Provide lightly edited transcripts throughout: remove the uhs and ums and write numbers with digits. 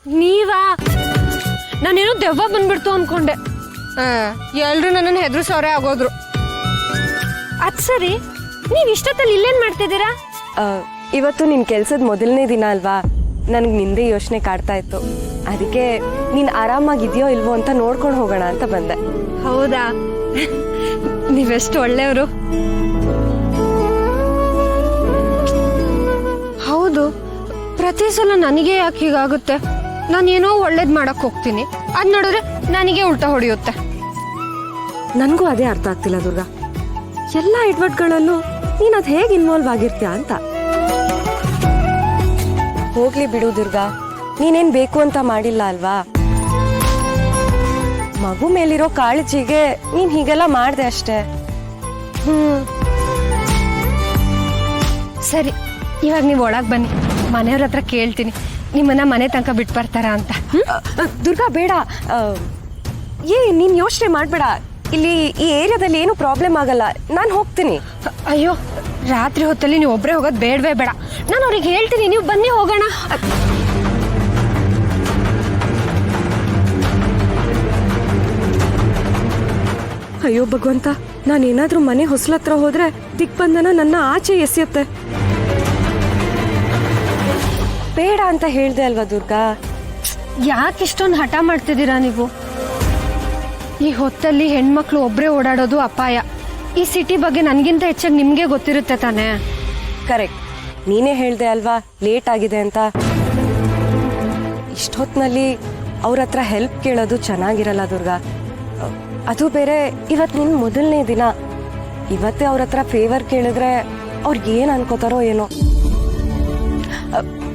ನೀವಾ? ನಾನೇನೋ ದೆವ್ವ ಬಂದ್ಬಿಡ್ತು ಅನ್ಕೊಂಡೆ. ಎಲ್ರು ನನ್ನನ್ನು ಹೆದರ್ಸೋರೆ ಆಗೋದ್ರು. ಅದ್ ಸರಿ, ನೀವ್ ಇಷ್ಟೊತ್ತಲ್ಲಿ ಇಲ್ಲೇನ್ ಮಾಡ್ತಿದ್ದೀರಾ? ಇವತ್ತು ನಿನ್ ಕೆಲ್ಸದ ಮೊದಲನೇ ದಿನ ಅಲ್ವಾ, ನನ್ಗೆ ನಿಂದೆ ಯೋಚನೆ ಕಾಡ್ತಾ ಇತ್ತು. ಅದಕ್ಕೆ ನೀನ್ ಆರಾಮಾಗಿದ್ಯೋ ಇಲ್ವೋ ಅಂತ ನೋಡ್ಕೊಂಡು ಹೋಗೋಣ ಅಂತ ಬಂದೆ. ಹೌದಾ? ನೀವೆಷ್ಟು ಒಳ್ಳೆಯವರು. ಹೌದು, ಪ್ರತಿ ಸಲ ನನಗೆ ಯಾಕೆ ಹೀಗಾಗುತ್ತೆ? ನಾನೇನೋ ಒಳ್ಳೇದ್ ಮಾಡಕ್ ಹೋಗ್ತೀನಿ, ಅದ್ ನೋಡಿದ್ರೆ ನನಗೆ ಉಲ್ಟಾ ಹೊಡೆಯುತ್ತೆ. ನನ್ಗೂ ಅದೇ ಅರ್ಥ ಆಗ್ತಿಲ್ಲ ದುರ್ಗಾ. ಎಲ್ಲ ಎಡ್ವರ್ಟ್ಗಳಲ್ಲೂ ನೀನ್ ಅದ್ ಹೇಗ್ ಇನ್ವಾಲ್ವ್ ಆಗಿರ್ತೀಯ ಅಂತ. ಹೋಗ್ಲಿ ಬಿಡು ದುರ್ಗಾ, ನೀನೇನ್ ಬೇಕು ಅಂತ ಮಾಡಿಲ್ಲ ಅಲ್ವಾ. ಮಗು ಮೇಲಿರೋ ಕಾಳಜಿಗೆ ನೀನ್ ಹೀಗೆಲ್ಲ ಮಾಡ್ದೆ ಅಷ್ಟೇ. ಸರಿ, ಇವಾಗ ನೀವು ಒಳಗ್ ಬನ್ನಿ, ಮನೆಯವ್ರ ಹತ್ರ ಕೇಳ್ತೀನಿ ನಿಮ್ಮನ್ನ ಮನೆ ತನಕ ಬಿಟ್ಟು ಬರ್ತಾರ ಅಂತ. ದುರ್ಗಾ ಬೇಡ, ನೀನ್ ಯೋಚನೆ ಮಾಡ್ಬೇಡ. ಇಲ್ಲಿ ಈ ಏರಿಯಾದಲ್ಲಿ ಏನು ಪ್ರಾಬ್ಲಮ್ ಆಗಲ್ಲ, ನಾನು ಹೋಗ್ತೀನಿ. ಅಯ್ಯೋ, ರಾತ್ರಿ ಹೊತ್ತಲ್ಲಿ ನೀವು ಒಬ್ಬರೇ ಹೋಗೋದು ಬೇಡವೇ ಬೇಡ. ನಾನು ಅವ್ರಿಗೆ ಹೇಳ್ತೀನಿ, ನೀವು ಬನ್ನಿ ಹೋಗೋಣ. ಅಯ್ಯೋ ಭಗವಂತ, ನಾನೇನಾದ್ರೂ ಮನೆ ಹೊಸ್ಲತ್ರ ಹೋದ್ರೆ ದಿಗ್ಬಂಧನ ನನ್ನ ಆಚೆ ಎಸೆಯುತ್ತೆ. ಬೇಡ ಅಂತ ಹೇಳ್ದೆ ಅಲ್ವಾ ದುರ್ಗಾ. ಯಾಕೆ ಇಷ್ಟೊಂದು ಹಠ ಮಾಡ್ತಿದ್ದೀರಾ ನೀವು? ಈ ಹೊತ್ತಲ್ಲಿ ಹೆಣ್ಮಕ್ಳು ಒಬ್ಬರೇ ಓಡಾಡೋದು ಅಪಾಯ. ಈ ಸಿಟಿ ಬಗ್ಗೆ ನನಗಿಂತ ಹೆಚ್ಚಾಗಿ ನಿಮ್ಗೆ ಗೊತ್ತಿರುತ್ತೆ ತಾನೇ? ಕರೆಕ್ಟ್, ನೀನೇ ಹೇಳ್ದೆ ಅಲ್ವಾ ಲೇಟ್ ಆಗಿದೆ ಅಂತ. ಇಷ್ಟೊತ್ತಿನಲ್ಲಿ ಅವ್ರ ಹತ್ರ ಹೆಲ್ಪ್ ಕೇಳೋದು ಚೆನ್ನಾಗಿರಲ್ಲ ದುರ್ಗಾ. ಅದು ಬೇರೆ ಇವತ್ತು ನಿನ್ನ ಮೊದಲನೇ ದಿನ. ಇವತ್ತೇ ಅವ್ರ ಹತ್ರ ಫೇವರ್ ಕೇಳಿದ್ರೆ ಅವ್ರಿಗೆ ಏನು ಅನ್ಕೋತಾರೋ ಏನೋ.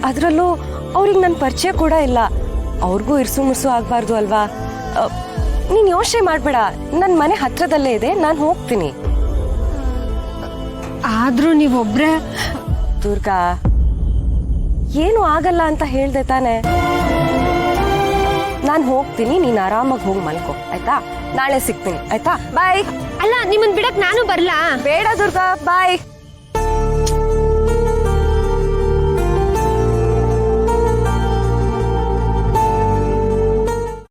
ಅದರಲ್ಲೂ ಅವ್ರಿಗೆ ನನ್ನ ಪರಿಚಯ ಕೂಡ ಇಲ್ಲ. ಅವ್ರಿಗೂ ಇರ್ಸು ಮುರ್ಸು ಆಗಬಾರ್ದು ಅಲ್ವಾ. ನೀನು ಯೋಚನೆ ಮಾಡಬೇಡ, ನನ್ನ ಮನೆ ಹತ್ರದಲ್ಲೇ ಇದೆ, ನಾನು ಹೋಗ್ತೀನಿ. ಆದ್ರೂ ನೀವೊಬ್ರೆ. ದುರ್ಗಾ, ಏನು ಆಗಲ್ಲ ಅಂತ ಹೇಳ್ದೆ ತಾನೆ. ನಾನು ಹೋಗ್ತೀನಿ, ನೀನು ಆರಾಮಾಗಿ ಹೋಗಿ ಮಲ್ಕೋ ಆಯ್ತಾ. ನಾಳೆ ಸಿಗ್ತೀನಿ ಆಯ್ತಾ. ಬಾಯ್. ಅಲ್ಲ, ನಿಮ್ಮನ್ ಬಿಡಕ್ ನಾನು ಬರ್ಲಾ? ಬೇಡ ದುರ್ಗಾ, ಬಾಯ್.